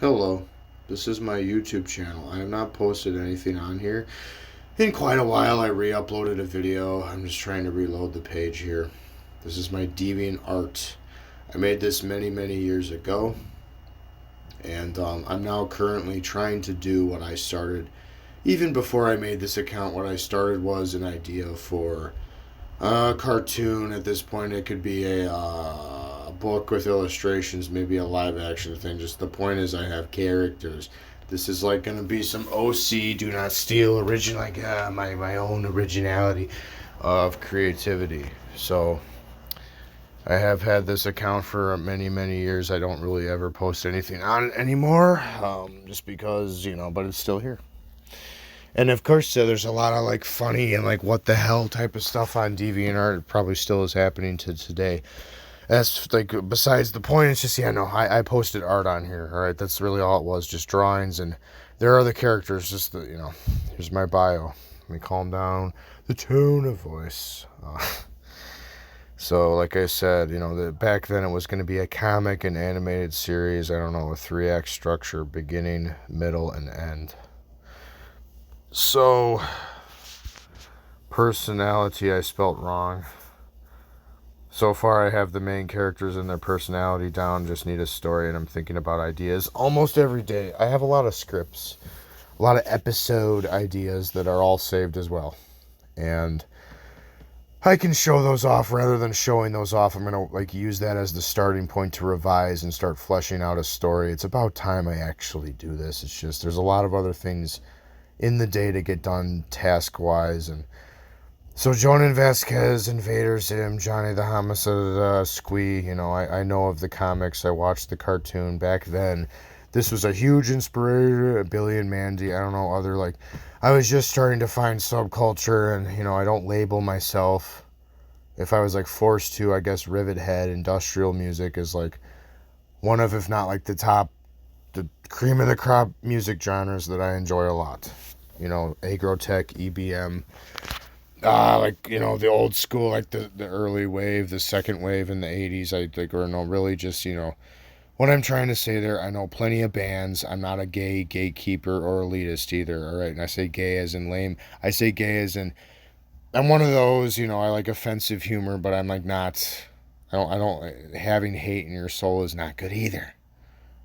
Hello, this is my YouTube channel. I have not posted anything on here in quite a while. I re-uploaded a video. I'm just trying to reload the page here. This is my deviant art. I made this many years ago, and I'm now currently trying to do what I started even before I made this account. What I started was an idea for a cartoon. At this point, it could be a book with illustrations, maybe a live action thing. Just the point is, I have characters. This is like gonna be some OC, do not steal, original, like my own originality of creativity. So I have had this account for many years. I don't really ever post anything on it anymore, just because, but it's still here. And of course, there's a lot of like funny and like what the hell type of stuff on DeviantArt. It probably still is happening to today. That's like besides the point. It's just I posted art on here. All right, that's really all it was, just drawings, and there are the characters. Just here's my bio. Let me calm down the tone of voice. So, like I said, back then it was going to be a comic and animated series. I don't know, a 3-act structure, beginning, middle, and end. So, personality, I spelt wrong. So far, I have the main characters and their personality down. Just need a story, and I'm thinking about ideas almost every day. I have a lot of scripts, a lot of episode ideas that are all saved as well. And I can show those off. Rather than showing those off, I'm going to use that as the starting point to revise and start fleshing out a story. It's about time I actually do this. It's just there's a lot of other things in the day to get done task-wise. And so Jonan Vasquez, Invader Zim, Johnny the Homicide, Squee, I know of the comics. I watched the cartoon back then. This was a huge inspiration. Billy and Mandy, I don't know, I was just starting to find subculture, and, I don't label myself. If I was, forced to, I guess Rivet Head, industrial music is, one of, if not, the cream of the crop music genres that I enjoy a lot. Agrotech, EBM, the old school, the early wave, the second wave in the 80s, really just, what I'm trying to say there, I know plenty of bands. I'm not a gay gatekeeper or elitist either, all right? And I say gay as in lame. I say gay as in, I'm one of those, I like offensive humor, but I'm not, having hate in your soul is not good either.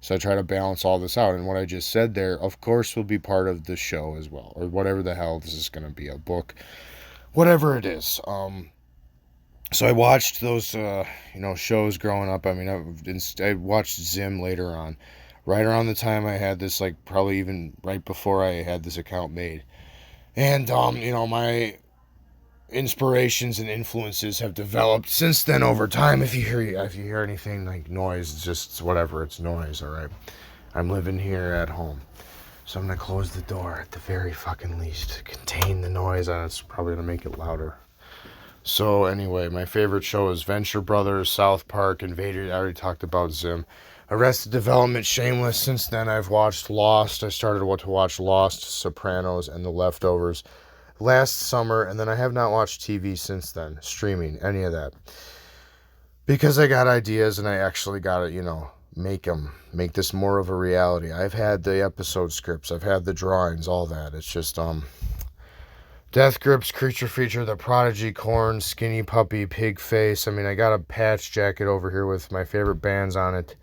So I try to balance all this out. And what I just said there, of course, will be part of the show as well, or whatever the hell this is going to be, a book, whatever it is. So I watched those, shows growing up. I mean, I watched Zim later on, right around the time I had this, probably even right before I had this account made. And, my inspirations and influences have developed since then over time. If you hear anything like noise, it's just whatever, it's noise, all right? I'm living here at home. So I'm going to close the door at the very fucking least to contain the noise, and it's probably going to make it louder. So anyway, my favorite show is Venture Brothers, South Park, Invader. I already talked about Zim. Arrested Development, Shameless. Since then, I've watched Lost. I started to watch Lost, Sopranos, and The Leftovers last summer, and then I have not watched TV since then, streaming, any of that. Because I got ideas, and I actually got to, make this more of a reality. I've had the episode scripts. I've had the drawings, all that. It's just, Death Grips, Creature Feature, The Prodigy, Korn, Skinny Puppy, Pig Face. I mean, I got a patch jacket over here with my favorite bands on it.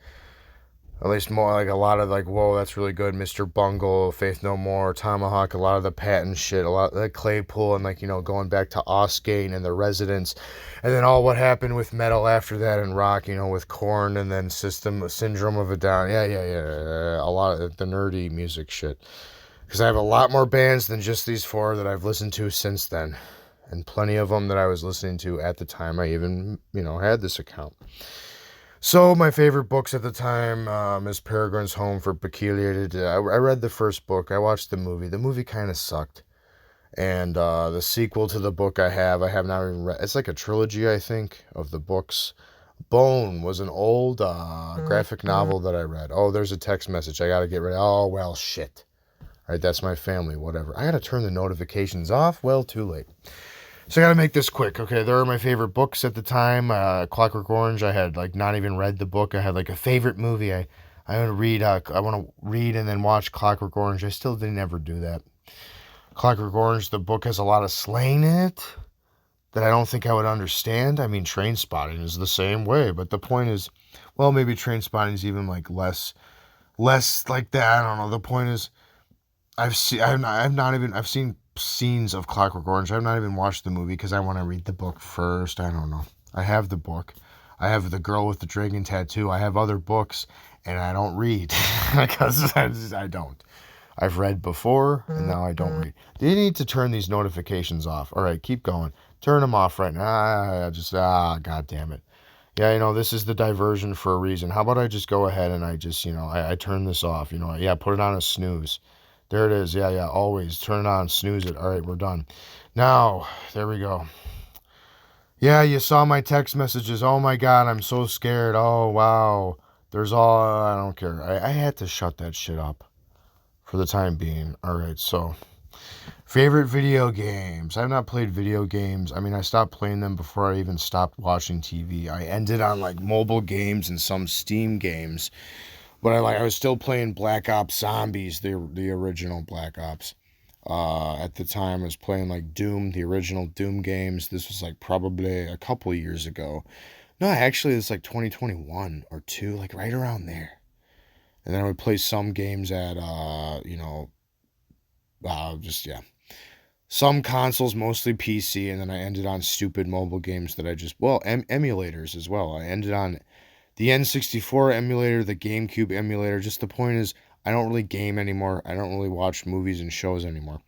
At least more, a lot of, whoa, that's really good. Mr. Bungle, Faith No More, Tomahawk, a lot of the Patton shit, a lot of the Claypool, and, going back to Oscane and The Residents. And then all what happened with metal after that and rock, with Korn and then Syndrome of a Down. Yeah. A lot of the nerdy music shit. Because I have a lot more bands than just these 4 that I've listened to since then. And plenty of them that I was listening to at the time I even, had this account. So my favorite books at the time, is Peregrine's Home for Peculiar. I read the first book. I watched the movie. The movie kind of sucked. And the sequel to the book I have not even read. It's like a trilogy, I think, of the books. Bone was an old graphic novel that I read. Oh, there's a text message. I got to get rid of. Oh, well, shit. All right, that's my family, whatever. I got to turn the notifications off. Well, too late. So I got to make this quick. Okay, there are my favorite books at the time. Clockwork Orange, I had, not even read the book. I had, a favorite movie. I I want to read and then watch Clockwork Orange. I still didn't ever do that. Clockwork Orange, the book has a lot of slang in it that I don't think I would understand. I mean, Train Spotting is the same way, but the point is, well, maybe Train Spotting is even like less like that. I don't know. The point is, I've seen scenes of Clockwork Orange. I've not even watched the movie because I want to read the book first. I don't know. I have the book. I have The Girl with the Dragon Tattoo. I have other books, and I don't read because I don't. I've read before, and now I don't read. Do you need to turn these notifications off? All right, keep going. Turn them off right now. God damn it. Yeah, this is the diversion for a reason. How about I just go ahead and I just, I turn this off. Yeah, put it on a snooze. There it is. Yeah, always. Turn it on, snooze it. All right, we're done. Now, there we go. Yeah, you saw my text messages. Oh my God, I'm so scared. Oh, wow. I don't care. I had to shut that shit up for the time being. All right, so favorite video games. I've not played video games. I mean, I stopped playing them before I even stopped watching TV. I ended on like mobile games and some Steam games. But I was still playing Black Ops Zombies, the original Black Ops. At the time, I was playing like Doom, the original Doom games. This was like probably a couple years ago. No, actually, it's like 2021 or two, like right around there. And then I would play some games at, yeah. Some consoles, mostly PC, and then I ended on stupid mobile games that emulators as well. I ended on the N64 emulator, the GameCube emulator. Just the point is, I don't really game anymore. I don't really watch movies and shows anymore.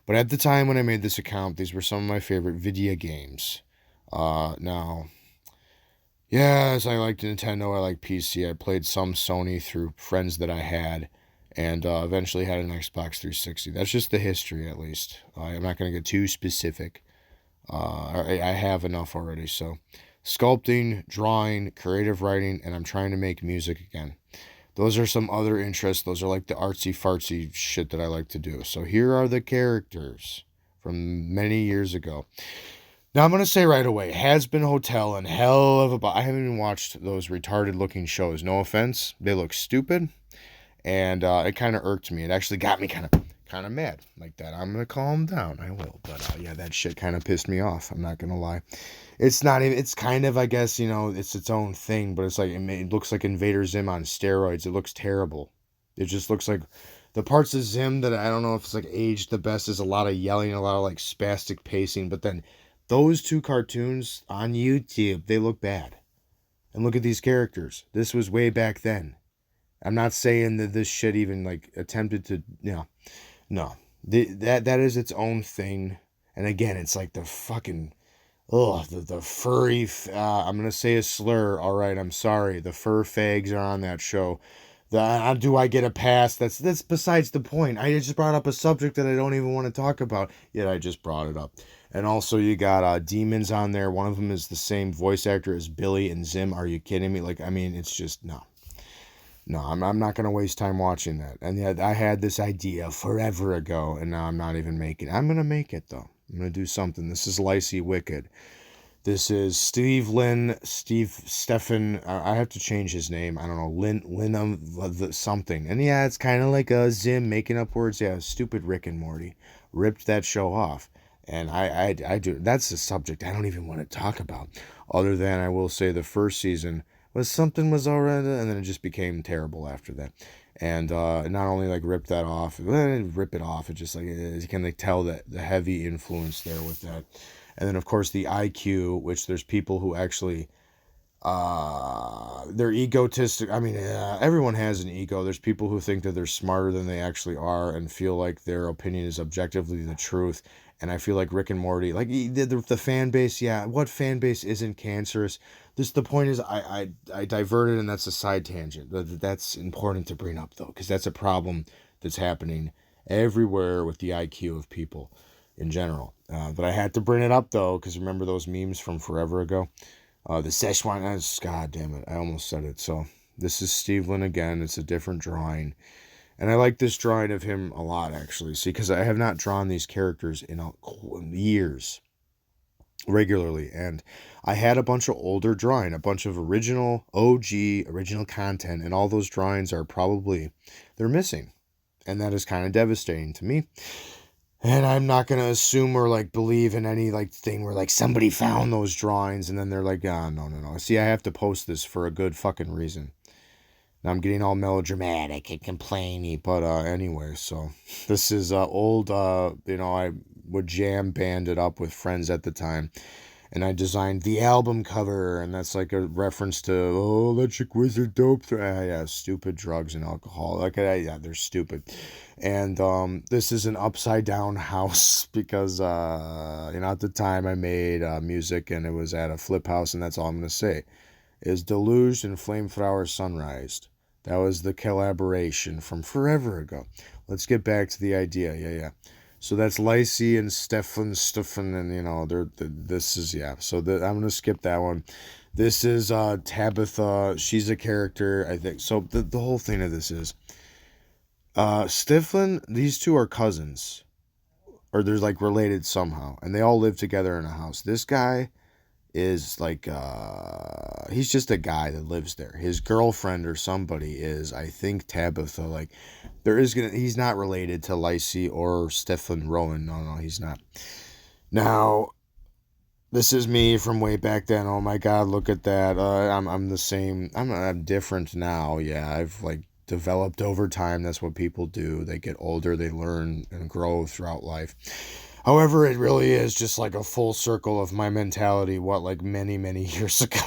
But at the time when I made this account, these were some of my favorite video games. Now, yes, I liked Nintendo. I liked PC. I played some Sony through friends that I had, and eventually had an Xbox 360. That's just the history, at least. I'm not going to get too specific. I have enough already, so sculpting, drawing, creative writing, and I'm trying to make music again. Those are some other interests. Those are like the artsy-fartsy shit that I like to do. So here are the characters from many years ago. Now I'm going to say right away, Has Been Hotel and hell of a... I haven't even watched those retarded-looking shows. No offense. They look stupid. And it kind of irked me. It actually got me kind of mad like that. I'm going to calm down. I will. But yeah, that shit kind of pissed me off. I'm not going to lie. It's not even, it's kind of, I guess, it's its own thing, but it's like, it looks like Invader Zim on steroids. It looks terrible. It just looks like the parts of Zim that I don't know if it's like aged the best is a lot of yelling, a lot of like spastic pacing, but then those two cartoons on YouTube, they look bad. And look at these characters. This was way back then. I'm not saying that this shit even like attempted to, no. That is its own thing. And again, it's like the fucking, the furry, I'm going to say a slur. All right, I'm sorry. The fur fags are on that show. Do I get a pass? That's besides the point. I just brought up a subject that I don't even want to talk about, yet I just brought it up. And also you got demons on there. One of them is the same voice actor as Billy and Zim. Are you kidding me? Like, I mean, it's just, no. No, I'm not going to waste time watching that. And yet I had this idea forever ago, and now I'm not even making it. I'm going to make it, though. I'm going to do something. This is Lacey Wicked. This is Stefan, I have to change his name. I don't know, Linum, something. And yeah, it's kind of like a Zim making up words. Yeah, stupid Rick and Morty. Ripped that show off. And I do, that's the subject I don't even want to talk about. Other than I will say the first season was alright, and then it just became terrible after that. And not only like rip that off, rip it off, it just like, you can like tell that the heavy influence there with that. And then of course the IQ, which there's people who actually, they're egotistic. I mean, everyone has an ego. There's people who think that they're smarter than they actually are and feel like their opinion is objectively the truth. And I feel like Rick and Morty, like the fan base, yeah, what fan base isn't cancerous? The point is, I diverted, and that's a side tangent. That's important to bring up, though, because that's a problem that's happening everywhere with the IQ of people in general. But I had to bring it up, though, because remember those memes from forever ago? The Szechuan, God damn it, I almost said it. So this is Steve Lynn again. It's a different drawing. And I like this drawing of him a lot, actually. See, because I have not drawn these characters in years. regularly. And I had a bunch of older drawing, a bunch of original original content, and all those drawings are probably, they're missing. And that is kind of devastating to me. And I'm not going to assume or like believe in any like thing where like somebody found those drawings and then they're like, oh, no. See, I have to post this for a good fucking reason. Now I'm getting all melodramatic and complainy, but anyway, so this is old, I would jam band it up with friends at the time. And I designed the album cover, and that's like a reference to, oh, Electric Wizard dope. Yeah, stupid drugs and alcohol. Like, yeah, they're stupid. And this is an upside down house because, at the time I made music and it was at a flip house, and that's all I'm going to say. Is Deluged and Flameflower Sunrise. That was the collaboration from forever ago. Let's get back to the idea. Yeah. So that's Lacey and Stefan, and this is, yeah. So I'm going to skip that one. This is Tabitha. She's a character, I think. So the whole thing of this is, Stefan, these two are cousins. Or they're like related somehow. And they all live together in a house. This guy is like, he's just a guy that lives there. His girlfriend or somebody is, I think, Tabitha. Like, he's not related to Lacey or Stefan Rowan. No, he's not. Now, this is me from way back then. Oh my God, look at that. I'm the same. I'm different now. Yeah, I've like developed over time. That's what people do. They get older, they learn and grow throughout life. However, it really is just like a full circle of my mentality, like many, many years ago.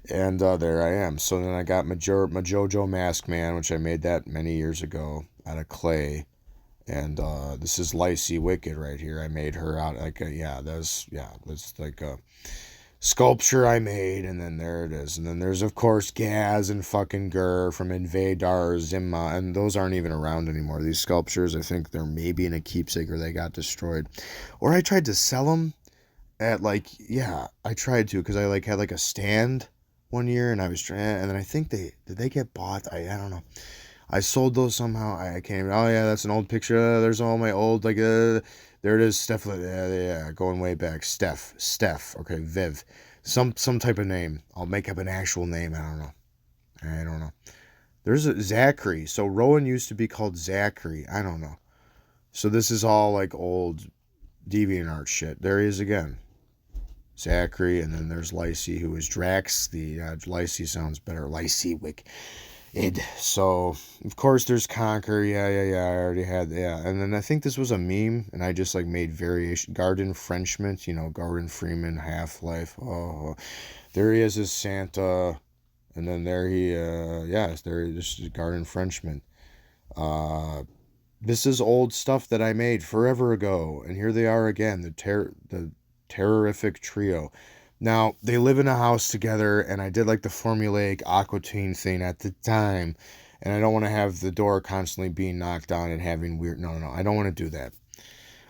And there I am. So then I got my JoJo Mask Man, which I made that many years ago out of clay. And this is Lacey Wicked right here. I made her out like that's like a sculpture I made, and then there it is. And then there's of course Gaz and fucking Gur from Invadar Zimma, and those aren't even around anymore. These sculptures, I think they're maybe in a keepsake or they got destroyed, or I tried to sell them at I tried to because I like had like a stand one year and I was trying, and then I think they get bought. I don't know. I sold those somehow. I can't even. Oh yeah, that's an old picture. There's all my old there it is. Steph. Yeah, going way back. Steph. Okay, Viv. Some type of name. I'll make up an actual name. I don't know. There's a Zachary. So Rowan used to be called Zachary. I don't know. So this is all like old DeviantArt shit. There he is again. Zachary, and then there's Lacey, who is Drax. The Lacey sounds better. Lacey Wick. So of course there's Conquer. Yeah. I already had, and then I think this was a meme, and I just like made variation. Garden Frenchman, Gordon Freeman, Half-Life. Oh, there he is as Santa, and then there he, this is Garden Frenchman. This is old stuff that I made forever ago, and here they are again. The Terrorific Trio. Now, they live in a house together, and I did like the formulaic Aquatine thing at the time, and I don't want to have the door constantly being knocked on and having weird... No, I don't want to do that.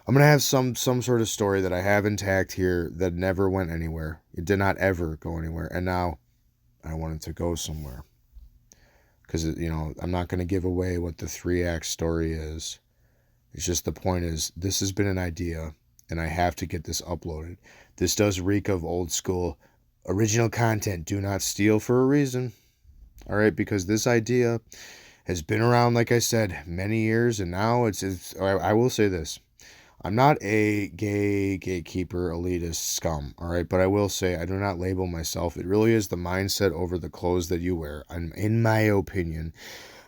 I'm going to have some sort of story that I have intact here that never went anywhere. It did not ever go anywhere, and now I want it to go somewhere. Because, I'm not going to give away what the 3-act story is. It's just the point is, this has been an idea, and I have to get this uploaded. This does reek of old school original content. Do not steal for a reason. All right, because this idea has been around, like I said, many years, and now I will say this. I'm not a gay gatekeeper elitist scum, all right, but I will say I do not label myself. It really is the mindset over the clothes that you wear, in my opinion.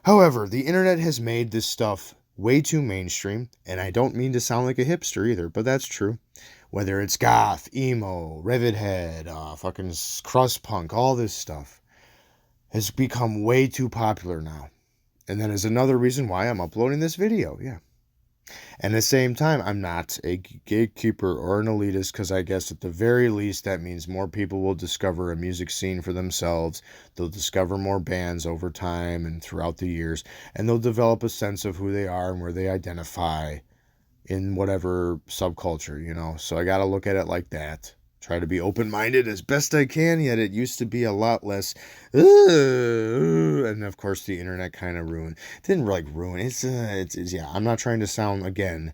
However, the internet has made this stuff way too mainstream, and I don't mean to sound like a hipster either, but that's true. Whether it's goth, emo, Rivethead, fucking crust punk, all this stuff has become way too popular now. And that is another reason why I'm uploading this video, yeah. And at the same time, I'm not a gatekeeper or an elitist, because I guess at the very least that means more people will discover a music scene for themselves. They'll discover more bands over time and throughout the years, and they'll develop a sense of who they are and where they identify in whatever subculture, So I got to look at it like that. Try to be open-minded as best I can, yet it used to be a lot less. And of course, the internet kind of ruined. Didn't like ruin. It's yeah. I'm not trying to sound again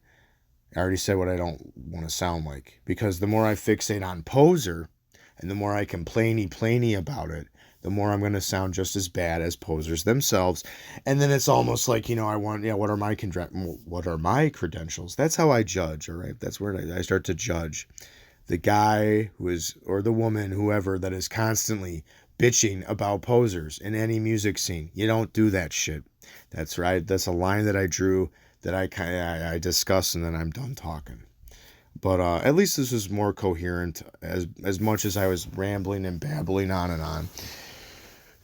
I already said what I don't want to sound like. Because the more I fixate on poser and the more I complainy about it, the more I'm going to sound just as bad as posers themselves. And then it's almost like, what are my credentials? That's how I judge, all right? That's where I start to judge the guy or the woman, whoever, that is constantly bitching about posers in any music scene. You don't do that shit. That's right. That's a line that I drew that I discuss, and then I'm done talking. But at least this was more coherent. As much as I was rambling and babbling on and on,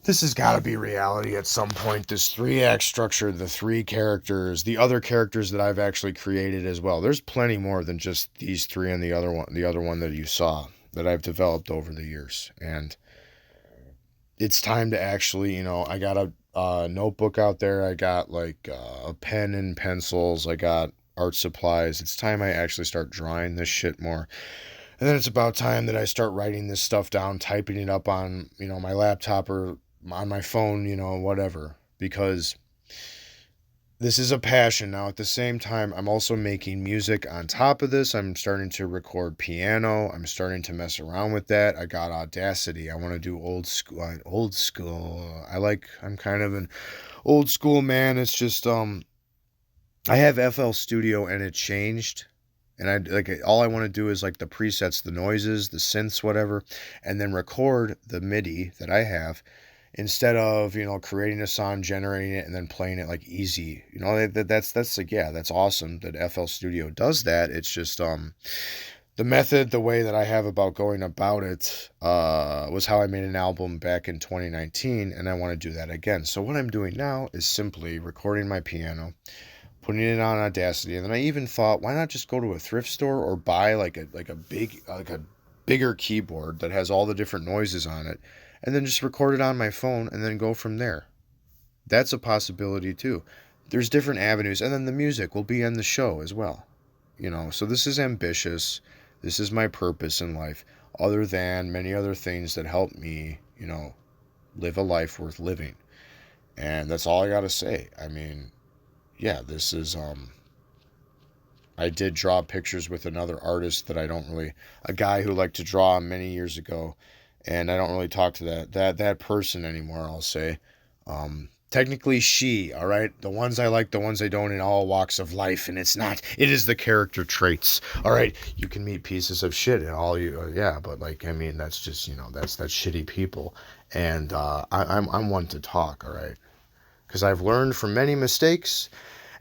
this has got to be reality at some point. This 3-act structure, the 3 characters, the other characters that I've actually created as well. There's plenty more than just these 3 and the other one that you saw that I've developed over the years. And it's time to actually, I got a notebook out there. I got like a pen and pencils. I got art supplies. It's time I actually start drawing this shit more. And then it's about time that I start writing this stuff down, typing it up on, my laptop or on my phone, whatever. Because this is a passion. Now, at the same time, I'm also making music on top of this. I'm starting to record piano. I'm starting to mess around with that. I got Audacity. I want to do old school. I'm kind of an old school man. It's just, I have FL Studio and it changed. And all I want to do is like the presets, the noises, the synths, whatever, and then record the MIDI that I have instead of, creating a song, generating it, and then playing it like easy. That's like, yeah, that's awesome that FL Studio does that. It's just, the method, the way that I have about going about it, was how I made an album back in 2019, and I want to do that again. So what I'm doing now is simply recording my piano, putting it on Audacity, and then I even thought, why not just go to a thrift store or buy like a bigger keyboard that has all the different noises on it, and then just record it on my phone and then go from there. That's a possibility too. There's different avenues, and then the music will be on the show as well. So this is ambitious. This is my purpose in life, other than many other things that help me, live a life worth living. And that's all I got to say. I mean, yeah, this is, I did draw pictures with another artist that a guy who liked to draw many years ago, and I don't really talk to that person anymore, I'll say. Technically she, all right? The ones I like, the ones I don't, in all walks of life, and it is the character traits, all right? You can meet pieces of shit and all but that's just, that's shitty people, and I'm one to talk, all right? Because I've learned from many mistakes,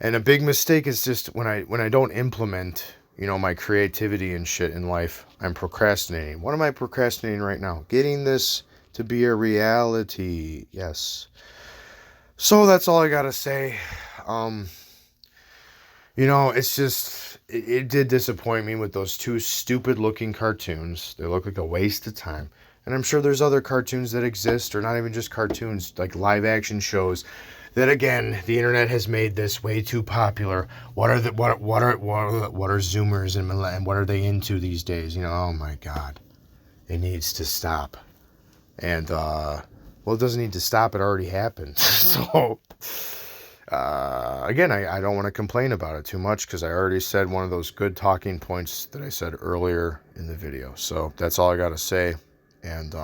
and a big mistake is just when I don't implement, my creativity and shit in life, I'm procrastinating. What am I procrastinating right now? Getting this to be a reality. Yes. So that's all I gotta say. It's just, it did disappoint me with those 2 stupid looking cartoons. They look like a waste of time. And I'm sure there's other cartoons that exist, or not even just cartoons, like live action shows, that again, the internet has made this way too popular. What are Zoomers and what are they into these days? Oh my God, it needs to stop. And it doesn't need to stop. It already happened. So again, I don't want to complain about it too much because I already said one of those good talking points that I said earlier in the video. So that's all I got to say. And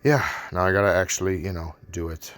yeah, now I got to actually, do it.